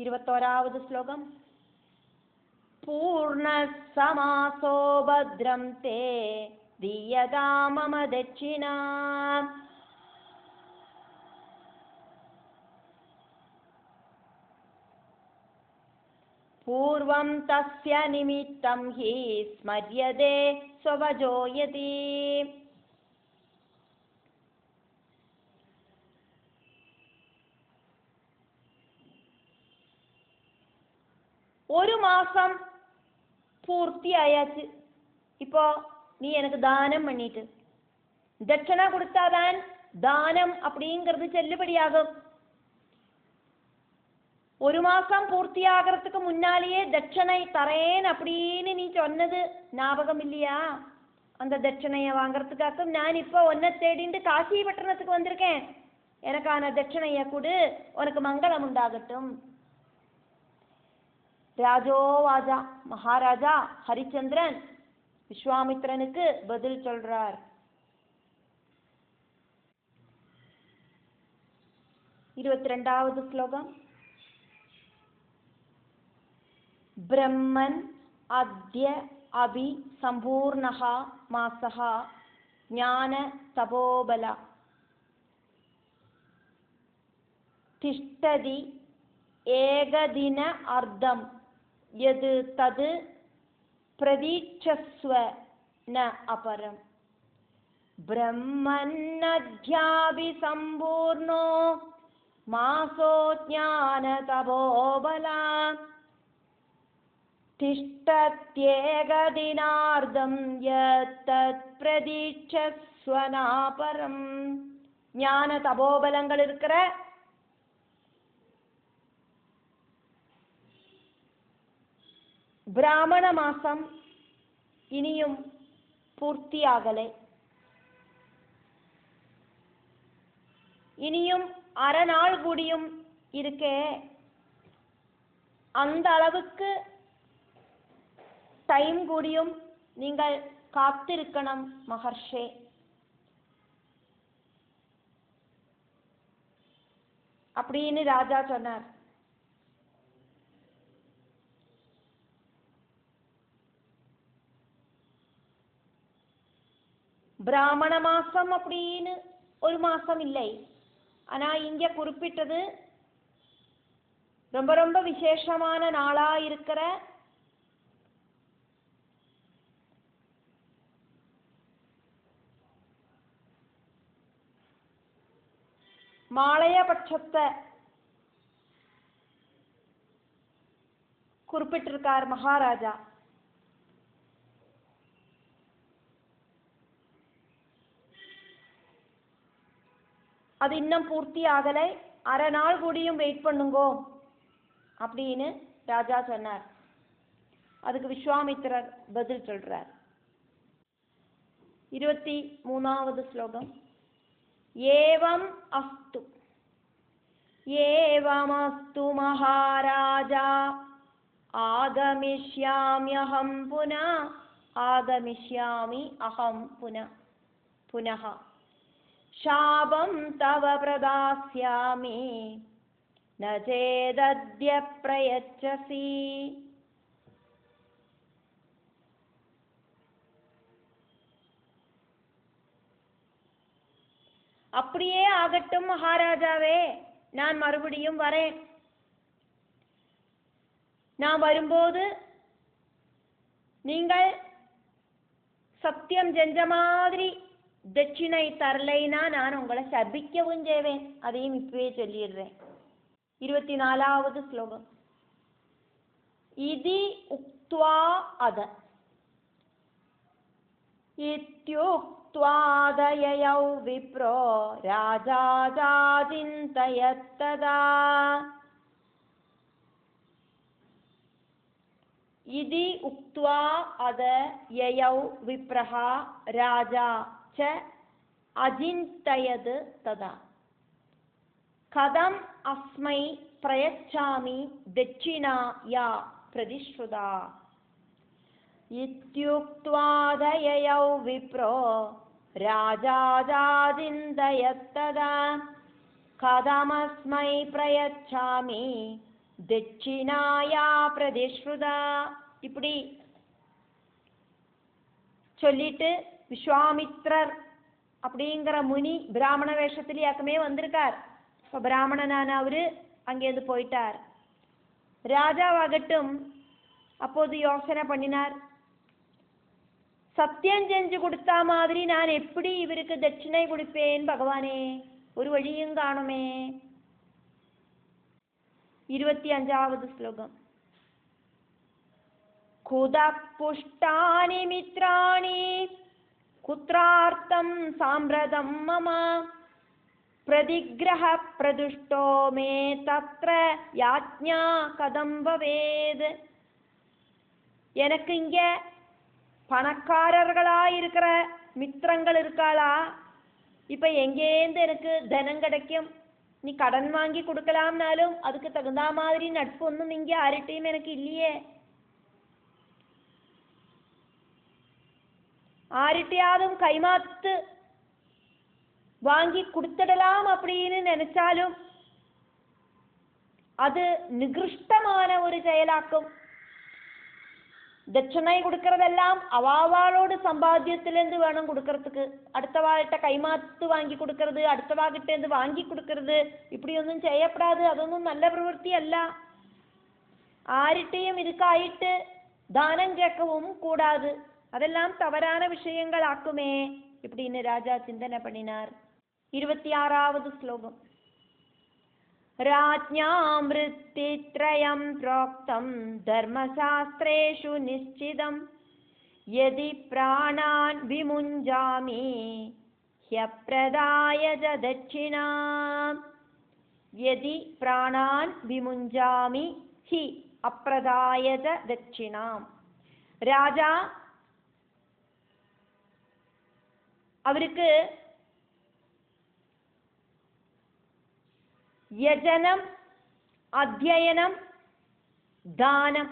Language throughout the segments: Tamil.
21ാவது ശ്ലോകം. പൂർണ്ണസമാസോ ഭദ്രം തേ ദീയതാ മമ ദക്ഷിണ. പൂർവം തസ്യ നിമിത്തം ഹി സ്മര്യതേ സ്വവജോ യതി. ഒരു മാസം பூர்த்தியாயாச்சு. இப்போ நீ எனக்கு தானம் பண்ணிட்டு தட்சணை கொடுத்தாதான் தானம் அப்படிங்கிறது செல்லுபடியாகும். ஒரு மாசம் பூர்த்தியாகிறதுக்கு முன்னாலேயே தட்சணை தரேன் அப்படின்னு நீ சொன்னது ஞாபகம் இல்லையா? அந்த தட்சணையை வாங்கறதுக்காக நான் இப்போ உன்னை தேடிண்டு காசி பட்டணத்துக்கு வந்திருக்கேன். எனக்கான தட்சணையை கொடு, உனக்கு மங்களம் உண்டாகட்டும். ராஜோவாஜா, மகாராஜா ஹரிச்சந்திரன் விஸ்வாமித்திரனுக்கு பதில் சொல்றார். 22வது ஸ்லோகம். பிரம்மன் அத்ய அபி சம்பூர்ணஹ மாசஹ ஞான தபோபல திஷ்டதி ஏகதின அர்த்தம் யது தது பிரதீட்சஸ்வ ந அபரம். பிரம்மன்னத்யாபி சம்பூர்ணோ மாசோ ஞான தபோபலா திஷ்டத்யேகதினார்த்தம் யத் தத் பிரதீட்சஸ்வ ந அபரம். ஞான தபோபலங்கள் இருக்கிற பிராமண மாசம் இனியும் பூர்த்தியாகலை. இனியும் அரை நாள் கூடியும் இருக்கே. அந்த அளவுக்கு டைம் கூடியும் நீங்கள் காத்திருக்கணும் மகர்ஷே. அப்படின்னு ராஜா சொன்னார். பிராமண மாசம் அப்படின்னு ஒரு மாசம் இல்லை. ஆனா இங்க குறிப்பிட்டது ரொம்ப ரொம்ப விசேஷமான நாளா இருக்கிற மாலைய பட்சத்தை குறிப்பிட்டிருக்கார் மகாராஜா. அது இன்னும் பூர்த்தி ஆகலை, அரை நாள் கூடியும் வெயிட் பண்ணுங்கோ அப்படின்னு ராஜா சொன்னார். அதுக்கு விஸ்வாமித்திரர் பதில் சொல்றார். 23வது ஸ்லோகம். ஏவம் அஸ்து ஏவமஸ்து மகாராஜா ஆகமிஷ்யாம்யஹம் புனः ஆகமிஷ்யாமி அஹம் புனः शापं तव प्रदास्यामि न चेदद्य प्रयच्छसि. அப்படியே ஆகட்டும் மகாராஜாவே, நான் மறுபடியும் வரேன். நான் வரும்போது நீங்கள் சத்தியம் செஞ்ச மாதிரி தட்சிணை தரலைனா நான் உங்களை சபிக்கவும் செய்வேன். அதையும் இப்பவே சொல்லிடுறேன். 24வது ஸ்லோகம். இதி உக்த்வா அத இத்யுக்த்வாதயௌ விப்ரோ ராஜா சிந்தயத்ததா. இதி உக்த்வா அத யயௌ விப்ரஹா ராஜா அஜிந்தயத் ததா கதம் அஸ்மை பிரயச்சாமி தட்சிணா யா பிரதிஷ்ருதா. இத்யுக்த்வாதயௌ விப்ரோ ராஜா ஜாதிந்தயத் ததா கதமஸ்மை பிரயச்சாமி தட்சிணாயா பிரதிஸ்ருதா. இப்படி சொல்லிட்டு விஸ்வாமித்ரர் அப்படிங்கிற முனி பிராமண வேஷத்திலேயாக்குமே வந்திருக்கார். இப்போ பிராமணனான அவரு அங்கேருந்து போயிட்டார். ராஜாவாகட்டும் அப்போது யோசனை பண்ணினார், சத்தியம் செஞ்சு கொடுத்தா மாதிரி நான் எப்படி இவருக்கு தட்சிணை கொடுப்பேன் பகவானே, ஒரு வழியும் காணுமே. 25வது ஸ்லோகம். குதப் புஷ்டானி மித்ராணி குத்ரார்த்தம் சாம்பிரதம் மம பிரதிக்ரஹ பிரதுஷ்டோ மே தத்ர யாஜ்ஞா கதம் பவேத். எனக்கு இங்க பணக்காரர்களா இருக்கிற மித்திரங்கள் இருக்காளா? இப்ப எங்கேருந்து எனக்கு தனம் கிடைக்கும்? நீ கடன் வாங்கி கொடுக்கலாம்னாலும் அதுக்கு தகுந்த மாதிரி நட்பு ஒன்றும் இங்க யார்கிட்டையும் எனக்கு இல்லையே. ஆர்கிட்டையாவது கைமாத்து வாங்கி கொடுத்துடலாம் அப்படின்னு நினைச்சாலும் அது நிகிருஷ்டமான ஒரு செயலாக்கும். தட்சணை கொடுக்கறதெல்லாம் அவாவாளோட சம்பாத்தியத்திலேருந்து வேணும் கொடுக்கறதுக்கு. அடுத்தவாழ்கிட்ட கைமாத்து வாங்கி கொடுக்கறது, அடுத்தவாகிட்ட இருந்து வாங்கி கொடுக்கறது, இப்படி ஒன்றும் செய்யப்படாது. அതൊന്നും நல்ல பிரவൃത്തി அல்ல. ஆர்கிட்டையும் இதுக்காயிட்டு தானம் கேட்கவும் கூடாது. அதெல்லாம் தவறான விஷயங்கள் ஆக்குமே இப்படின்னு ராஜா சிந்தனை பண்ணினார். 26வது ஸ்லோகம். ராஜ்ஞாம் வ்ருத்தித்ரயம் ப்ரோக்தம் தர்மசாஸ்திரேஷு நிச்சிதம் யதி பிராணான் விமுஞ்சாமி ஹ்யப்ரதாய ச தட்சிணாம். யதி பிராணான் விமுஞ்சாமி ஹி அப்ரதாய ச தட்சிணாம். ராஜா அவருக்கு யஜனம், அத்தியனம், தானம்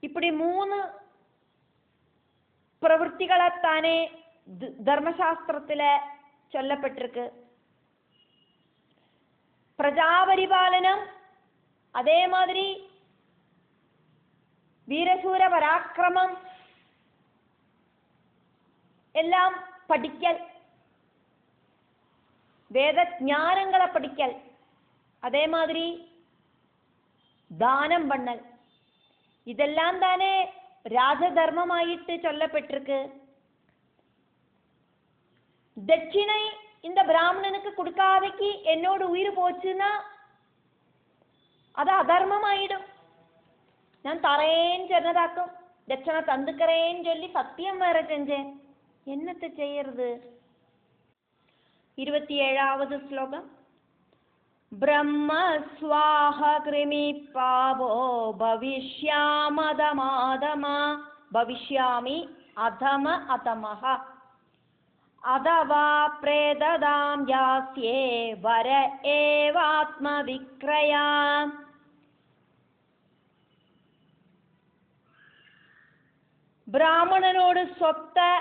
இப்படி 3 பிரவൃத்திகளைத்தானே தர்மசாஸ்திரத்துல சொல்லப்பட்டிருக்கு. பிரஜாபரிபாலனம், அதே மாதிரி வீரசூர பராக்கிரமம் எல்லாம் படிக்கல், வேத ஞானங்களை படிக்கல், அதே மாதிரி தானம் பண்ணல், இதெல்லாம் தானே ராஜதர்மமாயிட்டு சொல்லப்பட்டிருக்கு. தட்சிணை இந்த பிராமணனுக்கு கொடுக்காதைக்கு என்னோட உயிர் போச்சுன்னா அது அதர்மமாயிடும். நான் தரேன்னு சொன்னதாக்கும், தட்சணை தந்துக்கிறேன்னு சொல்லி சத்தியம் வேற செஞ்சேன், என்னத்தை செய்யறது? 27வது ஸ்லோகம். பிரம்ம ஸ்வாஹ கிருமி பாவோ பவிஷ்யாமதமாதமா பவிஷ்யாமி அதம அதமஹ அதவா பிரேததாம் யாஸ்யே வர ஏவாத்ம விக்ரயாம். பிராமணனோடு சொத்தை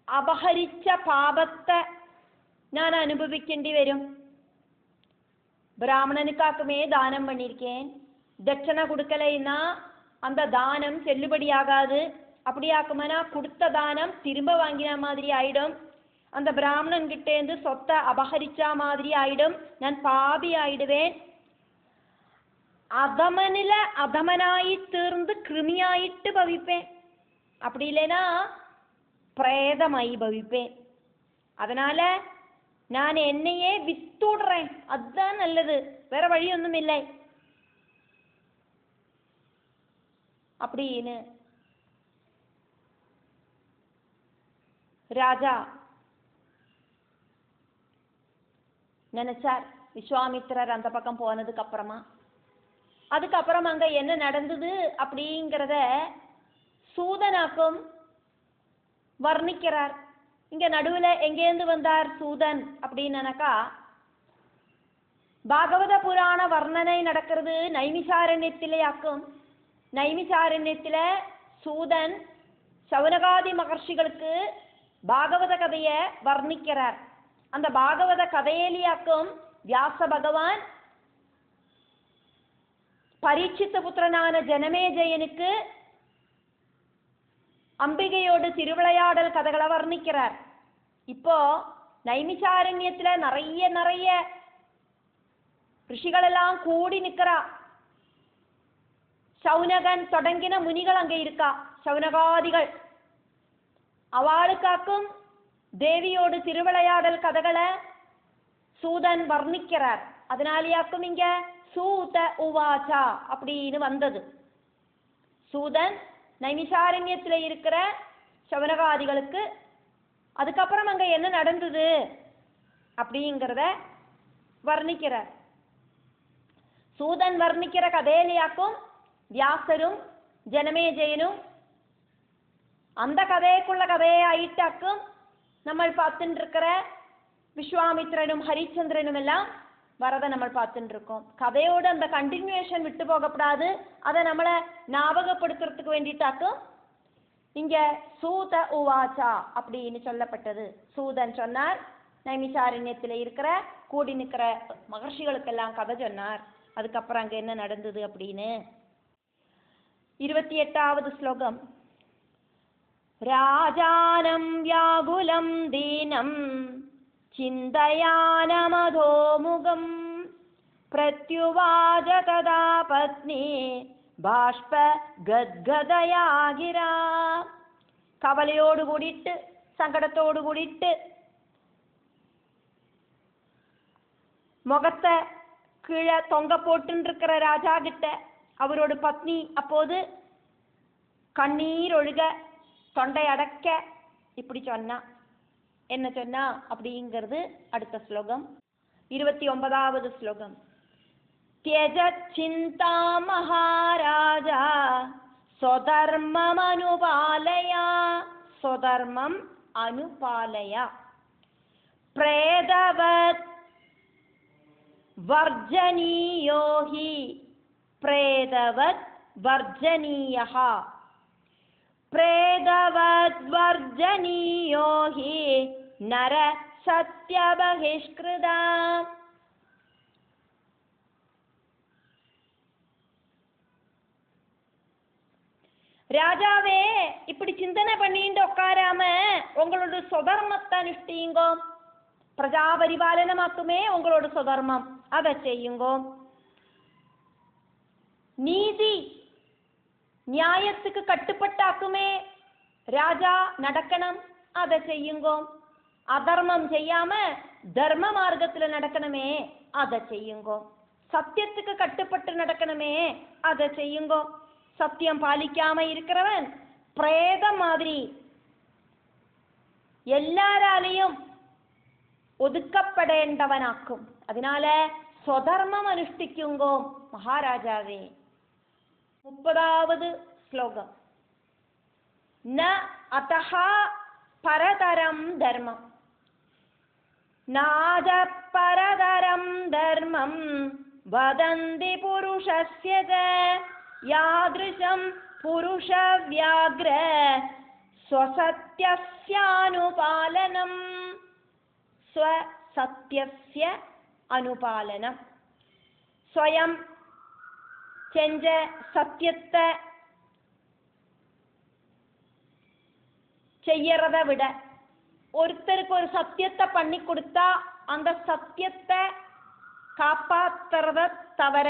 அபகரிச்ச பாபத்தை நான் அனுபவிക്കേണ്ടി வரும். பிராமணனுக்காக்குமே தானம் பண்ணியிருக்கேன், தட்சணை கொடுக்கலைன்னா அந்த தானம் செல்லுபடியாகாது. அப்படியாக்குமனா கொடுத்த தானம் திரும்ப வாங்கின மாதிரி ஆயிடும், அந்த பிராமணன் கிட்டேருந்து சொத்தை அபகரிச்சா மாதிரி ஆயிடும், நான் பாபி ஆயிடுவேன். அதமனில அதமனாയി തീർந்து கிருமியாயிட்டு பவிப்பேன், அப்படி இல்லைன்னா பிரேதமாயி பவிப்பேன். அதனால நான் என்னையே வித்துடுறேன், அதுதான் நல்லது, வேற வழி ஒன்றும் இல்லை அப்படின்னு ராஜா நினைச்சார். விஸ்வாமித்திரர் அந்த பக்கம் போனதுக்கு அப்புறமா அதுக்கப்புறம் அங்க என்ன நடந்தது அப்படிங்கிறத சூதனாக்கும் வர்ணிக்கிறார். இங்க நடுவுல எங்கேருந்து வந்தார் சூதன் அப்படின்னாக்கா, பாகவத புராண வர்ணனை நடக்கிறது நைமிசாரண்யத்திலே ஆக்கும். நைமிசாரண்யத்தில சூதன் சௌனகாதி மகர்ஷிகளுக்கு பாகவத கதையை வர்ணிக்கிறார். அந்த பாகவத கதையிலேயாக்கும் വ്യാസ ഭഗവാൻ പരീക്ഷിത്ത പുത്രനാன ஜனமேஜயனுக்கு அம்பிகையோடு திருவிளையாடல் கதைகளை வர்ணிக்கிறார். இப்போ நைமிசாரண்யத்துல நிறைய ரிஷிகளெல்லாம் கூடி நிக்கிறா. சௌனகன் தொடங்கின முனிகள் அங்கே இருக்கா, சௌனகாதிகள். அவளுக்காக்கும் தேவியோடு திருவிளையாடல் கதைகளை சூதன் வர்ணிக்கிறார். அதனாலேயாக்கும் இங்க சூத உவாச்சா அப்படின்னு வந்தது. சூதன் நைமிசாரண்யத்துல இருக்கிற சௌனகாதிகளுக்கு அதுக்கப்புறம் அங்க என்ன நடந்தது அப்படிங்கிறத வர்ணிக்கிறார். சூதன் வர்ணிக்கிற கதையிலேயாக்கும் வியாசரும் ஜனமேஜயனும் அந்த கதைக்குள்ள கதையை ஆயிட்டாக்கும் நம்ம பார்த்துட்டு இருக்கிற விஸ்வாமித்ரனும் ஹரிச்சந்திரனும் எல்லாம் வரதை நம்ம பார்த்துட்டு இருக்கோம். கதையோட அந்த கண்டினியூஷன் விட்டு போகப்படாது, அதை நம்மளை ஞாபகப்படுத்துறதுக்கு வேண்டிட்டாக்கும் இங்க சூத உவாச்சா அப்படின்னு சொல்லப்பட்டது. சூதன் சொன்னார், நைமிசாரண்யத்தில் இருக்கிற கூடி நிற்கிற மகர்ஷிகளுக்கெல்லாம் கதை சொன்னார். அதுக்கப்புறம் அங்க என்ன நடந்தது அப்படின்னு 28வது ஸ்லோகம். ராஜானம் வியாகுலம் தீனம் சிந்தயானமதோமுகம் பிரத்யுவாஜ ததா பத்னி பாஷ்ப கத்கதயா கிரா. கவலையோடு கூடிட்டு சங்கடத்தோடு கூடிட்டு முகத்தை கீழே தொங்க போட்டு இருக்கிற ராஜா கிட்ட அவரோட பத்னி அப்போது கண்ணீர் ஒழுக தொண்டை அடக்க இப்படி சொன்னா. என்ன சொன்னா அப்படிங்கிறது அடுத்த ஸ்லோகம். 29வது ஸ்லோகம். தியஜ சிந்தா மகாராஜா ஸ்வதர்மம் அனுபாலயா. ஸ்வதர்மம் அனுபாலயா. பிரேதவத் வர்ஜனீயோ ஹி பிரேதவத் வர்ஜனீயஹ. பிரேதவத் வர்ஜனீயோ ஹி நர சத்யபஹிஷ்கிருதா. ராஜாவே, இப்படி சிந்தனை பண்ணிட்டு உட்காராம உங்களோட சொதர்மத்தை அனுஷ்டியுங்கோ. பிரஜா பரிபாலனமாக்குமே உங்களோட சொதர்மம், அதை செய்யுங்கோ. நீதி நியாயத்துக்கு கட்டுப்பட்டாக்குமே ராஜா நடக்கணும், அதை செய்யுங்கோ. அதர்மம் செய்யாம தர்ம மார்க்கத்துல நடக்கணுமே, அதை செய்யுங்கோ. சத்தியத்துக்கு கட்டுப்பட்டு நடக்கணுமே, அதை செய்யுங்கோ. சத்தியம் பாலிக்காம இருக்கிறவன் பிரேத மாதிரி எல்லாராலையும் ஒதுக்கப்படேண்டவனாக்கும். அதனால സ്വധർമ്മം അനുഷ്ഠിക്കുങ്കോ മഹാരാജാവേ. 30வது ശ്ലോകം. ന അതഃ പരതരം ധർമ്മം നാദ പരതരം ധർമ്മം വദന്തി പുരുഷസ്യ ച യാദൃശം പുരുഷവ്യാഗ്ര സ്വസത്യസ്യാനുപാലനം. സ്വസത്യസ്യ അനുപാലനം. സ്വയം செஞ்ச சத்தியத்தை செய்யறத விட ஒருத்தருக்கு ஒரு சத்தியத்தை பண்ணி கொடுத்தா அந்த சத்தியத்தை காப்பாத்துறத தவிர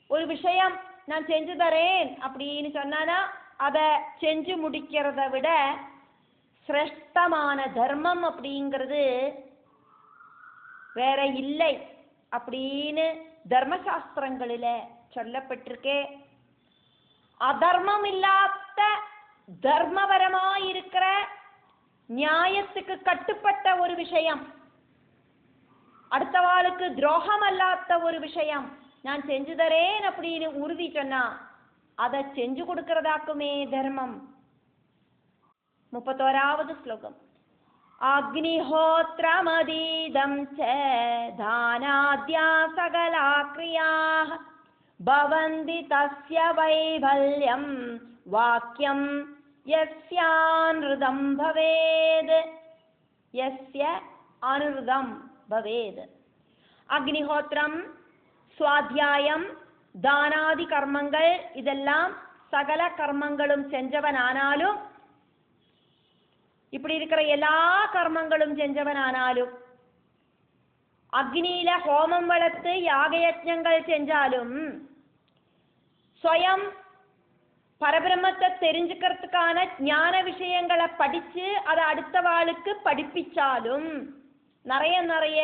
ஒரு விஷயம் நான் செஞ்சு தரேன் அப்படின்னு சொன்னானா அதை செஞ்சு முடிக்கிறத விட சிரேஷ்டமான தர்மம் அப்படிங்கிறது வேற இல்லை அப்படின்னு தர்மசாஸ்திரங்களில சொல்லப்பட்டிருக்கே. அதர்மம் இல்லாத தர்மபரமாயிருக்கிற நியாயத்துக்கு கட்டுப்பட்ட ஒரு விஷயம், அடுத்தவாளுக்கு துரோகம் அல்லாத ஒரு விஷயம் நான் செஞ்சு தரேன் அப்படின்னு உறுதி சொன்னா அதை செஞ்சு கொடுக்கறதாக்குமே தர்மம். 31வது ஸ்லோகம். அக்னிஹோத்ரமதீதம் ச தானாத்யா சகலா க்ரியாः பவந்தி தஸ்ய வைபல்யம் வாக்யம் யஸ்யான்ருதம் பவேத். யஸ்ய அனுருதம் பவேத். അഗ്നിഹോത്രം, സ്വാധ്യായം, தானாதி கர்மங்கள், இதெல்லாம் சகல கர்மங்களும் செஞ்சவன் ஆனாலும், இப்படி இருக்கிற எல்லா கர்மங்களும் செஞ்சவன் ஆனாலும், அக்னியில ஹோமம் வளர்த்து யாகயஜ்ஞங்கள் செஞ்சாலும், ஸ்வயம் பரபிரம்மத்தை தெரிஞ்சுக்கிறதுக்கான ஞான விஷயங்களை படிச்சு அதை அடுத்த வாளுக்கு படிப்பிச்சாலும், நிறைய நிறைய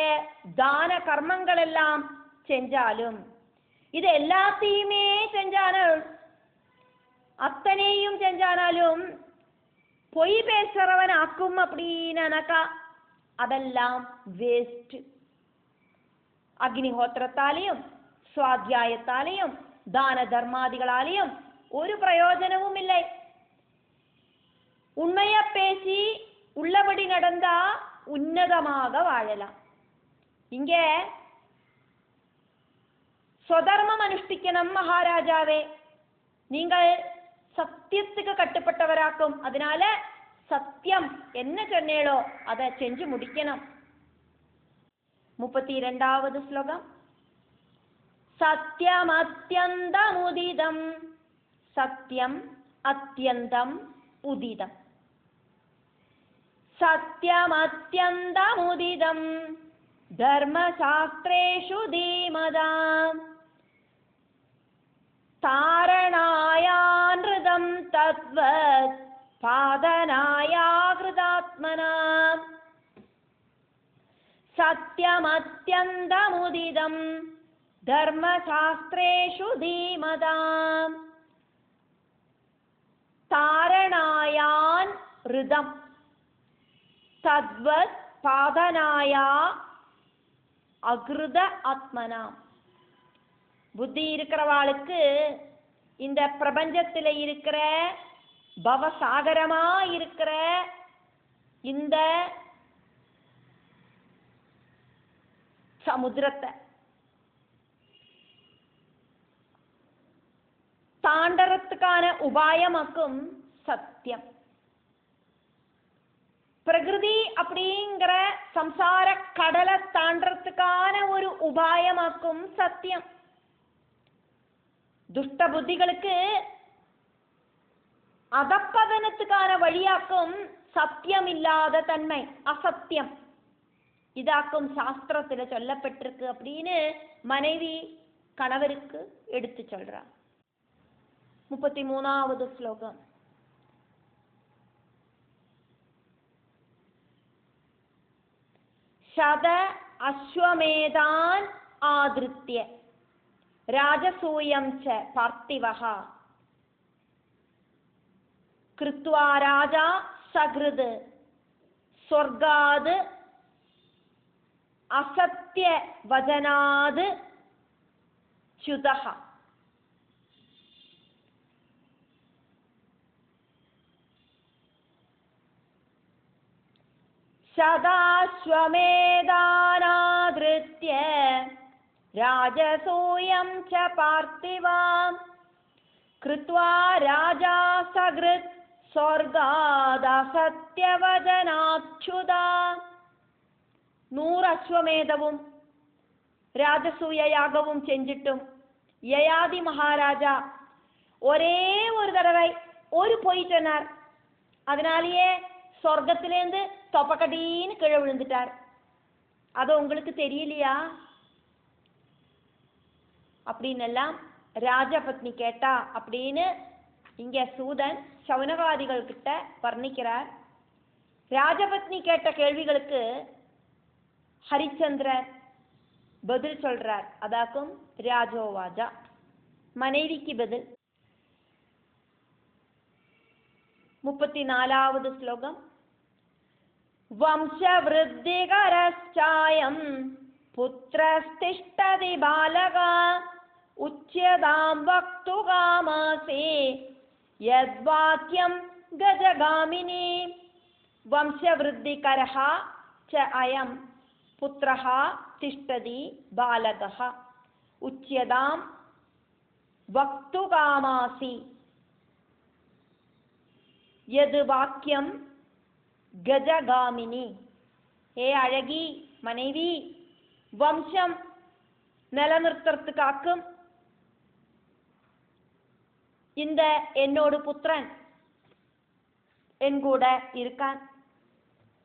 தான கர்மங்கள் எல்லாம் செஞ்சாலும், இது எல்லாத்தையுமே செஞ்சாலும், அத்தனையும் செஞ்சானாலும் பொய் பேசுறவன் ஆக்கும் அப்படின்னாக்கா அதெல்லாம் வேஸ்ட். അഗ്നിഹോത്രത്താലെയും സ്വാധ്യായത്താലെയും ദാനധർമാദികളാലെയും ഒരു പ്രയോജനവുമില്ല. உண்மைய பேசி உள்ளபடி நடந்தா உன்னதமாக வாழலாம். இங்கே സ്വധർമ്മം അനുഷ്ഠിക്കണം മഹാരാജാവേ, നിങ്ങൾ സത്യத்துக்கு കട്ടുപെട്ടവരാക്കും, അതിനാൽ സത്യം എന്ന് ചൊന്നേളോ അത് ചെഞ്ചു മുടിക്കണം. 32ാவது ശ്ലോകം. സത്യമത്യന്തമുദിതം സത്യം അത്യന്തം ഉദിതം. സത്യമത്യന്തമുദിതം ധർമ്മശാസ്ത്രേഷു ധീമതാം താരണായാനൃതം തദ്വത് പാദനായാകൃതാത്മനാം. സത്യമത്യന്തമുദിതം ധർമ്മശാസ്ത്രേഷു ധീമതാം താരണായാൻ ഋതം തദ്വത് പാദനായാ அகிருத ஆத்மனா. புத்தி இருக்கிறவாளுக்கு இந்த பிரபஞ்சத்தில் இருக்கிற பவசாகரமா இருக்கிற இந்த சமுத்திரத்தை தாண்டறதுக்கான உபாயமாக்கும் சத்தியம். பிரகிருதி அப்படிங்கிற சம்சார கடலை தாண்டறதுக்கான ஒரு உபாயமாக்கும் சத்தியம். துஷ்ட புத்திகளுக்கு அதப்பதனத்துக்கான வழியாக்கும் சத்தியம் இல்லாத தன்மை, அசத்தியம். இதாக்கும் சாஸ்திரத்துல சொல்லப்பட்டிருக்கு அப்படின்னு மனைவி கணவருக்கு எடுத்து சொல்றார். 33வது ஸ்லோகம். ശത അശ്വമേധാൻ ആദൃത്യ രാജസൂയം ച പാർത്ഥിവഃ കൃത്വാ രാജാ സഹൃദ് സ്വർഗാത് അസത്യ വചനാത് ച്യുതഃ. ശതാശ്വമേധാനാദൃത്യ രാജസൂയം ച പാർത്ഥിവാം കൃത്വാ രാജാ സഹൃദ് സ്വർഗാദസത്യവചനാച്യുതാ. 100 അശ്വമേധവും രാജസൂയ യാഗവും செஞ்சிட்டும் யயாதி மகாராஜா ஒரே ஒரு தடவை ஒரு பொய் சொன்னார். அதனாலேயே சொர்க்கத்திலேருந்து தொப்பக்கட்டின்னு கீழே விழுந்துட்டார். அது உங்களுக்கு தெரியலையா அப்படின்னு எல்லாம் ராஜபத்னி கேட்டா அப்படின்னு இங்க சூதன் சௌனகாதிகள் கிட்ட வர்ணிக்கிறார். ராஜபத்னி கேட்ட கேள்விகளுக்கு ஹரிச்சந்திரர் பதில் சொல்றார். அதாக்கும் ராஜோவாஜா, மனைவிக்கு பதில். 34வது ஸ்லோகம். வம்சவிருத்திகரச்சாயம் புத்திரஸ்திஷ்டதி பாலகா உச்யதாம் வக்துகாமாசே யத்வாக்யம் கஜகாமினி. வம்சவிருத்திகரஹ ச அயம் புத்ரஹ திஷ்டதி பாலகஹ உச்யதாம் வக்துகாமாசி யத் வாக்கியம் கஜகாமினி. ஏ அழகி மனைவி, வம்சம் நிலநிறுத்துறதுக்காக்கும் இந்த என்னோட புத்திரன் என் கூட இருக்கான்.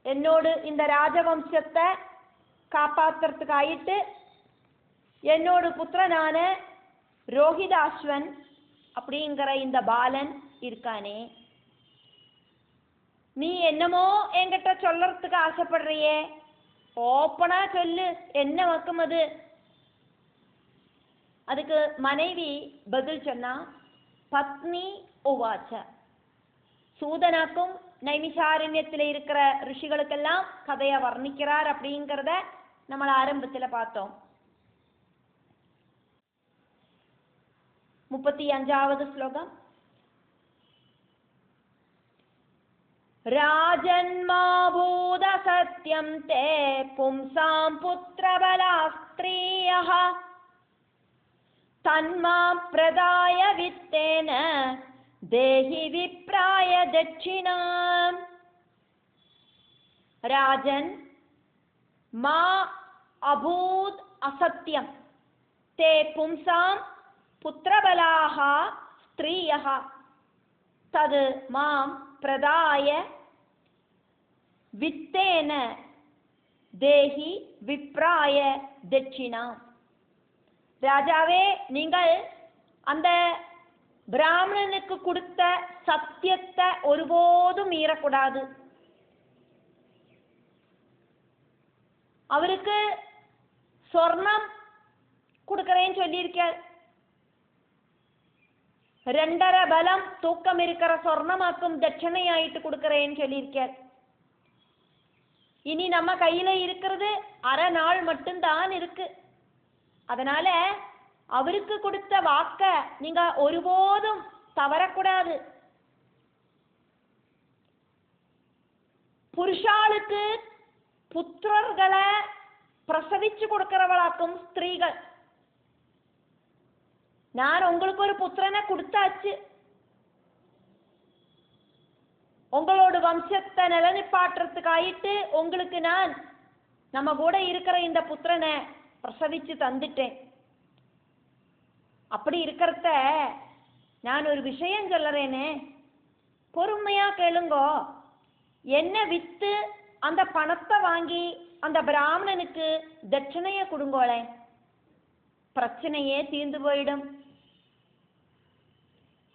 என்னோடு இந்த ராஜவம்சத்தை காப்பாத்துறதுக்காயிட்டு என்னோட புத்திரனான ரோஹிதாஸ்வன் அப்படிங்கிற இந்த பாலன் இருக்கானே. நீ என்னமோ என்கிட்ட சொல்லறதுக்கு ஆசைப்படுறியே, ஓப்பனா சொல்லு, என்ன வக்கும் அது? அதுக்கு மனைவி பதில் சொன்னா, பத்னி உவாச்ச. சூதனாக்கும் நைமிஷாரண்யத்தில் இருக்கிற ரிஷிகளுக்கெல்லாம் கதையை வர்ணிக்கிறார் அப்படிங்கிறத நம்ம ஆரம்பத்தில் பார்த்தோம். 35வது ஸ்லோகம். ராஜன்மாபூத சத்யம் தே பும்சாம் புத்ரபலா ஸ்த்ரீயः தன்மாம் பிரதாய வித்தேன தேஹி விப்ராய தட்சிணாம். ராஜன், மா அபூத் அசத்யம் தே பும்சாம் புத்ரபலாஹ ஸ்த்ரீயः தது மாம் பிரதாய வித்தேன தேஹி விப்ராய தட்சிணாம். ராஜாவே, நீங்கள் அந்த பிராமணனுக்கு கொடுத்த சத்தியத்தை ஒருபோதும் மீறக்கூடாது. அவருக்கு சொர்ணம் கொடுக்கறேன்னு சொல்லியிருக்கார். 2.5 பலம் தூக்கம் இருக்கிற சொர்ணமாக்கும் தட்சணையாயிட்டு கொடுக்கறேன்னு சொல்லியிருக்கார். இனி நம்ம கையில இருக்கிறது அரை நாள் மட்டும்தான் இருக்கு. அதனால அவருக்கு கொடுத்த வாக்க நீங்க ஒருபோதும் தவறக்கூடாது. புருஷாளுக்கு புத்திரர்களை பிரசவிச்சு கொடுக்கிறவளாக்கும் ஸ்திரீகள். நான் உங்களுக்கு ஒரு புத்திரனை கொடுத்தாச்சு, உங்களோட வம்சத்தை நிலநிப்பாட்டுறதுக்காயிட்டு உங்களுக்கு நான் நம்ம கூட இருக்கிற இந்த புத்திரனை பிரசவிச்சு தந்துட்டேன். அப்படி இருக்கிறத நான் ஒரு விஷயம் சொல்லுறேனே, பொறுமையா கேளுங்கோ. என்ன வித்து அந்த பணத்தை வாங்கி அந்த பிராமணனுக்கு தட்சணைய கொடுங்கோளே, பிரச்சனையே தீர்ந்து போயிடும்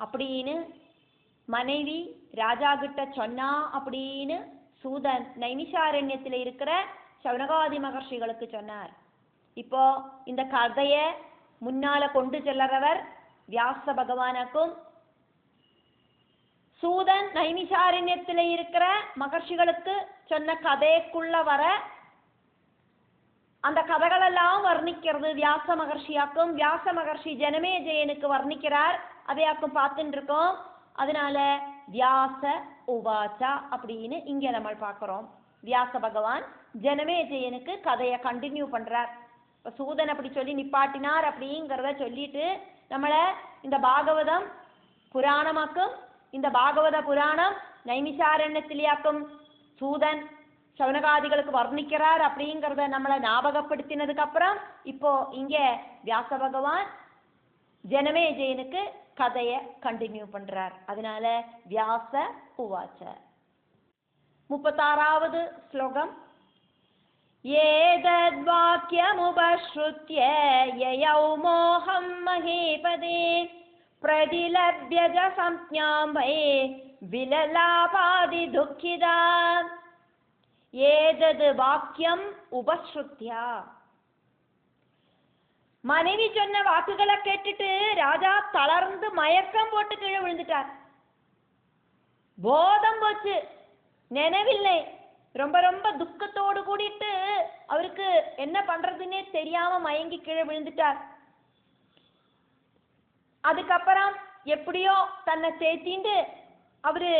அப்படின்னு மனைவி ராஜா கிட்ட சொன்னா அப்படின்னு சூதன் நைமிஷாரண்யத்தில் இருக்கிற சௌனகாதி மகர்ஷிகளுக்கு சொன்னார். இப்போ இந்த கதைய முன்னால கொண்டு செல்லறவர் வியாச பகவானுக்கும், சூதன் நைமிஷாரண்யத்தில் இருக்கிற மகர்ஷிகளுக்கு சொன்ன கதைக்குள்ள வர அந்த கதைகளெல்லாம் வர்ணிக்கிறது வியாச மகர்ஷியாக்கும். வியாச மகர்ஷி ஜனமேஜயனுக்கு வர்ணிக்கிறார், அதையாக்கும் பார்த்துட்டு இருக்கோம். அதனால வியாச உவாச்சா அப்படின்னு இங்க நம்ம பார்க்கிறோம். வியாச பகவான் ஜனமேஜயனுக்கு கதையை கண்டினியூ பண்றார். இப்போ சூதன் அப்படி சொல்லி நிப்பாட்டினார் அப்படிங்கிறத சொல்லிட்டு நம்மளை இந்த பாகவதம் புராணமாக்கும். இந்த பாகவத புராணம் நைமிஷாரண்யத்திலேயாக்கும் சூதன் சௌனகாதிகளுக்கு வர்ணிக்கிறார் அப்படிங்கிறத நம்மளை ஞாபகப்படுத்தினதுக்கு அப்புறம் இப்போ இங்க வியாச பகவான் ஜனமேஜயனுக்கு கதையை கண்டினியூ பண்றார். அதனால வியாச உவாச்ச. 36வது ஸ்லோகம். ஏதத்வாக்யமுபஸ்ருத்ய யயௌ மோஹம் மஹேபதே பிரதிலப்யஜ சம்ஞாம் வை விலலாபாதி துக்கிதா. ஏதது வாக்கியம் உபஸ்ருத்யா. மனைவி சொன்ன வாக்குகளை கேட்டுட்டு ராஜா தளர்ந்து மயக்கம் போட்டு கீழே விழுந்துட்டார். போதம் போச்சு, நினைவில்லை. ரொம்ப ரொம்ப துக்கத்தோடு கூடிட்டு அவருக்கு என்ன பண்றதுன்னே தெரியாம மயங்கி கீழே விழுந்துட்டார். அதுக்கப்புறம் எப்படியோ தன்னை சேர்த்திண்டு அவரு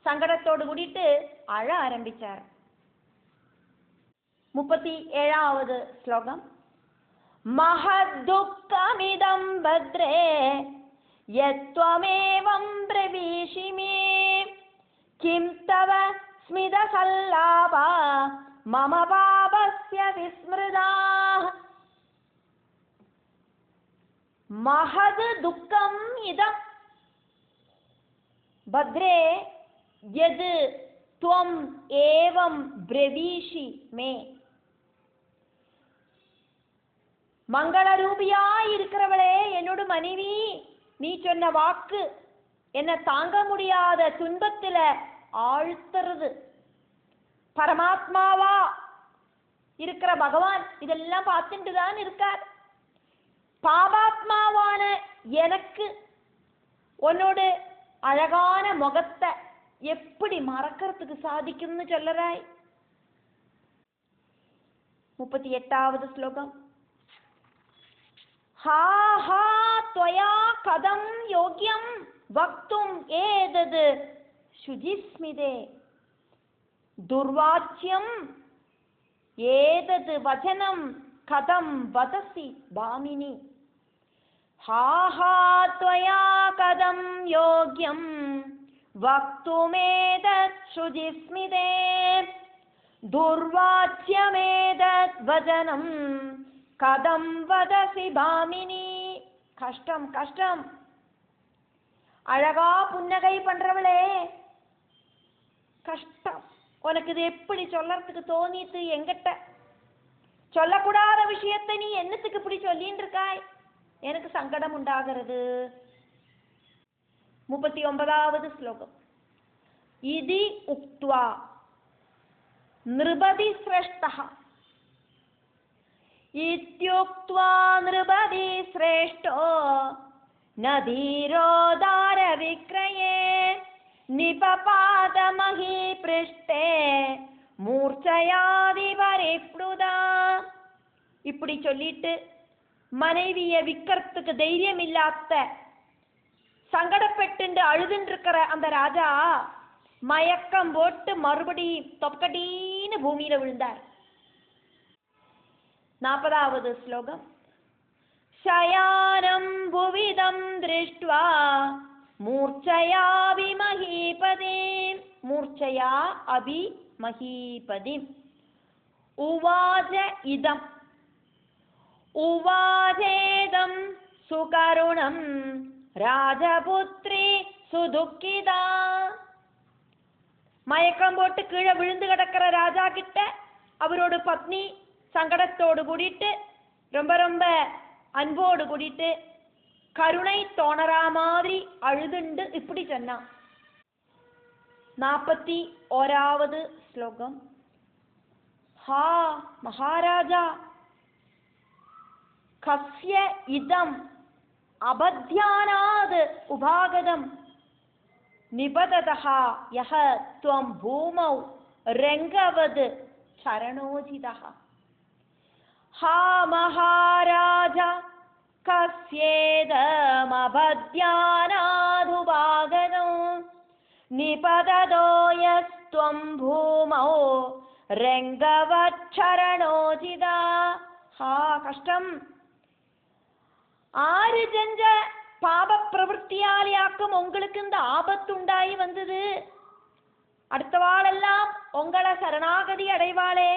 சங்கடத்தோடு கூடிட்டு அழ ஆரம்பிச்சார். 37வது ஸ்லோகம். மஹதுக்கமிதம் பத்ரே யத்வமேவம் பிரவீஷி மே கிம் தவ ஸ்மித சல்லாபா மம பாபஸ்ய விஸ்மிருதாः. மகது துக்கம் இதம் பத்ரே யது துவம் ஏவம் பிரவீஷி மே. மங்களரூபியாய் இருக்கிறவளே, என்னோட மனைவி, நீ சொன்ன வாக்கு என்ன தாங்க முடியாத துன்பத்துல ஆழ்த்துறது. பரமாத்மாவா இருக்கிற பகவான் இதெல்லாம் பார்த்துட்டு தான் இருக்கார். பாபாத்மாவான எனக்கு உன்னோட அழகான முகத்தை எப்படி மறக்கிறதுக்கு சாதிக்கும்னு சொல்லறாய். 38வது ஸ்லோகம். ஹா ஹா த்வயா கதம் யோக்யம் வக்தும் ஏதது சுஜிஸ்மிதே துர்வாச்யம் ஏதது வசனம் கதம் வதசி பாமினி. ஹா ஹா த்வயா கதம் யோக்யம் வக்துமேதத் சுஜிஸ்மிதே துர்வாச்யமேதத் வசனம் கதம் வதசி பாமினி. கஷ்டம் கஷ்டம். அழகா புன்னகை பண்றவளே, கஷ்டம். உனக்கு இது எப்படி சொல்லறதுக்கு தோணித்து? எங்கிட்ட சொல்லக்கூடாத விஷயத்தை நீ என்னத்துக்கு இப்படி சொல்லின்னு இருக்காய்? எனக்கு சங்கடம் உண்டாகிறது. 39வது ஸ்லோகம். இதி உக்த்வா நிருபதி ஸ்ரேஷ்டஹ இத்யுக்த்வா நிருபதி ஸ்ரேஷ்டோ நதீரோதார விக்ரயே நிபபாத மஹி பிருஷ்டே மூர்ச்சயாதி பரிப்ளுதா. இப்படி சொல்லிட்டு மனைவிய விக்கிறதுக்கு தைரியம் இல்லாத சங்கடப்பட்டு அழுதுன்னு இருக்கிற அந்த ராஜா மயக்கம் போட்டு மறுபடி தொப்பக்கட்டின்னு பூமியில விழுந்தார். 40வது ஸ்லோகம். शयानं भुविदं दृष्ट्वा मूर्छया अभिमहीपतिं मूर्छया अभिमहीपतिम् उवाच इदम् उवाचेदं सुकरुणं राजपुत्री सुदुःखिता. மயக்கம் போட்டு கீழே விழுந்து கிடக்கிற ராஜா கிட்ட அவரோட பத்னி சங்கடத்தோடு கூடிட்டு ரொம்ப ரொம்ப அன்போடு கூடிட்டு கருணை தோணரா மாதிரி அழுதுண்டு இப்படி சொன்னான். 41வது ஸ்லோகம். ஹா மகாராஜா, கஸ்ய இதம் அபத்யானாத் உபாகதம் நிபததஹ யஹ த்வம் பூமௌ ரங்கவத் சரணோஜிதஹ. ஹா மகாராஜா, கஸ்யேதமபத்யானாத் உபாகதம் நிபததோ யஸ்த்வம் பூமௌ ரங்கவத் சரணோஜிதா. ஹா கஷ்டம். ஆறு செஞ்ச பாப பிரவൃத்தியாலியாக்கும் உங்களுக்கு இந்த ஆபத்து உண்டாயி வந்தது. அடுத்தவாளெல்லாம் உங்களை சரணாகதி அடைவாளே,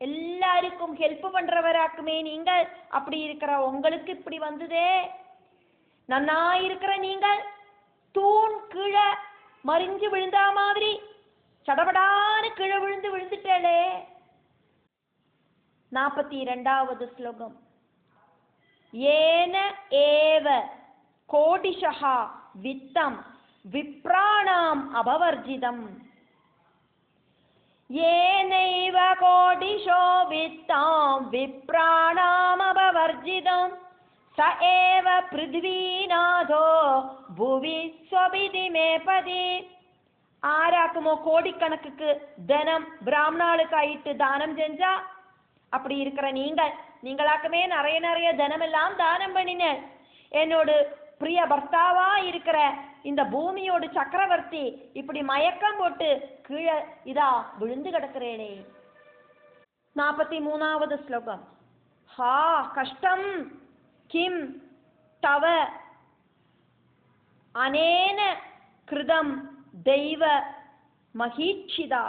எல்லாருக்கும் ஹெல்ப் பண்றவராக்குமே நீங்கள், அப்படி இருக்கிற உங்களுக்கு இப்படி வந்ததே. நன்னா இருக்கிற நீங்கள் தூண் கீழே மறிஞ்சு விழுந்தா மாதிரி சடபடான்னு கீழே விழுந்துட்டேளே. 42வது ஸ்லோகம். ஏன ஏவ கோடிஷஹ வித்தம் விப்ராணாம் அபவர்ஜிதம். ஏனைவ கோடிஷோ வித்தம் விப்ராணாம் அபவர்ஜிதம் ச ஏவ பிருத்வீநாதோ புவி ஸ்வபிதி மேபதி. ஆராக்குமோ கோடிக்கணக்குக்கு தனம் பிராமணாளுக்கு ஆயிட்டு தானம் செஞ்சா, அப்படி இருக்கிற நீங்களாக்குமே நிறைய நிறைய தனம் எல்லாம் தானம் பண்ணின என்னோட பிரிய பர்த்தாவா இருக்கிற இந்த பூமியோட சக்கரவர்த்தி இப்படி மயக்கம் போட்டு கீழே இதா விழுந்து கிடக்கிறேனே. 43வது ஸ்லோகம். ஹா கஷ்டம். கிம் தவ அனேன கிருதம் தெய்வ மஹீட்சிதா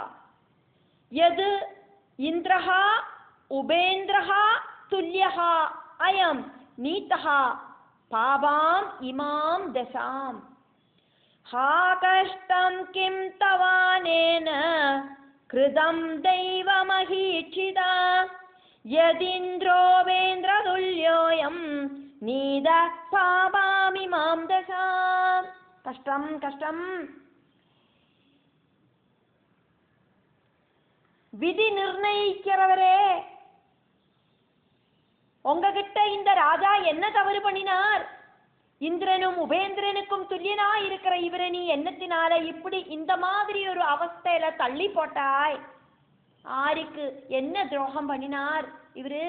யது இந்திரஹா உபேந்திரஹா துல்யஹா அயம் நீதஹா பாபாம் இமாம் தசாம். ஹா கஷ்டம் கிம் தவானேன கிருதம் தெய்வமஹீட்சிதா யதிந்திரோ வேந்திரதுல்யோயம் நீத பாபாம் இமாம் தசாம். கஷ்டம் கஷ்டம். விதி நிர்ணயிக்கிறவரே, உங்ககிட்ட இந்த ராஜா என்ன தவறு பண்ணினார்? இந்திரனும் உபேந்திரனுக்கும் துல்லியனா இருக்கிற இவரை நீ என்னத்தினால இப்படி இந்த மாதிரி ஒரு அவஸ்தையில தள்ளி போட்டாய்? ஆருக்கு என்ன துரோகம் பண்ணினார் இவரு?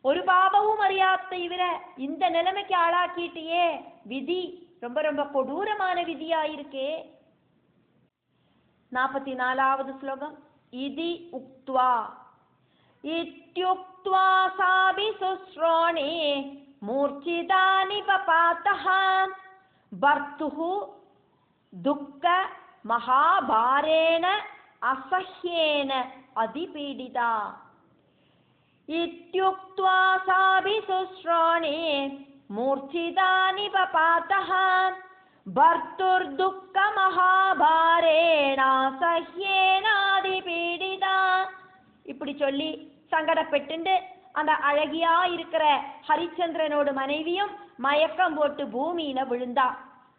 ஒரு பாவமும் அறியாத இவரை இந்த நிலைமைக்கு ஆளாக்கிட்டியே. விதி ரொம்ப ரொம்ப கொடூரமான விதியா இருக்கே. 44வது ஸ்லோகம். இதி உக்த்வா இத்யுக்த்வா சாபி சுஸ்ரோணே மூர்ச்சிதா நிபபாதஹ பர்த்துஹு துக்க மகாபாரேண அசஹ்யேன அதிபீடிதா. இத்யுக்த்வா சாபி சுஸ்ரோணே மூர்ச்சிதா நிபபாதஹ பர்த்துர்துக்க மகாபாரேண அசஹ்யேன அதிபீடிதா. இப்படி சொல்லி சங்கடப்பட்டு அந்த அழகியா இருக்கிற ஹரிச்சந்திரனோடு மனைவியும் மயக்கம் போட்டு பூமியில விழுந்தா.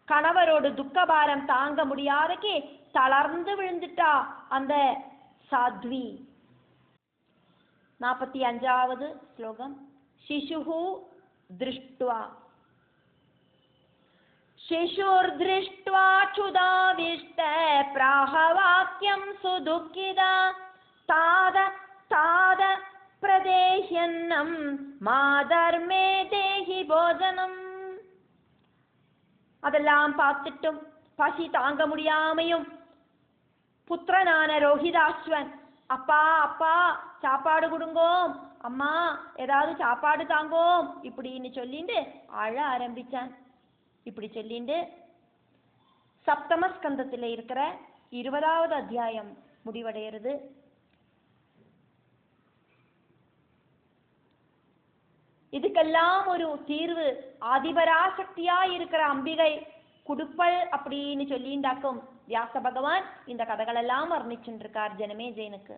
கணவரோடு துக்கபாரம் தாங்க முடியாதக்கு தளர்ந்து விழுந்துட்டா அந்த சாத்வி. 45வது ஸ்லோகம். சிசுஹு திருஷ்ட்வா शिशुर्दृष्ट्वा क्षुधाविष्ट प्राहवाक्यं सुदुःखिता ताद ताद प्रदेह्यन्नं माधर्मे देहि भोजनम्. அதெல்லாம் பார்த்துட்டும் பசி தாங்க முடியாமையும் புத்திரனான ரோஹிதாஸ்வன், அப்பா அப்பா சாப்பாடு கொடுங்கோம், அம்மா ஏதாவது சாப்பாடு தாங்கோம் இப்படின்னு சொல்லிட்டு அழ ஆரம்பிச்சான். இப்படி சொல்லிட்டு சப்தமஸ்கந்தத்தில் இருக்கிற 20வது அத்தியாயம் முடிவடைகிறது. இதுக்கெல்லாம் ஒரு தீர்வு ஆதிபராசக்தியா இருக்கிற அம்பிகை குடுப்பல் அப்படின்னு சொல்லிண்டாக்கும் வியாச பகவான் இந்த கதைகளெல்லாம் வர்ணிச்சுட்டு இருக்கார் ஜனமேஜயனுக்கு.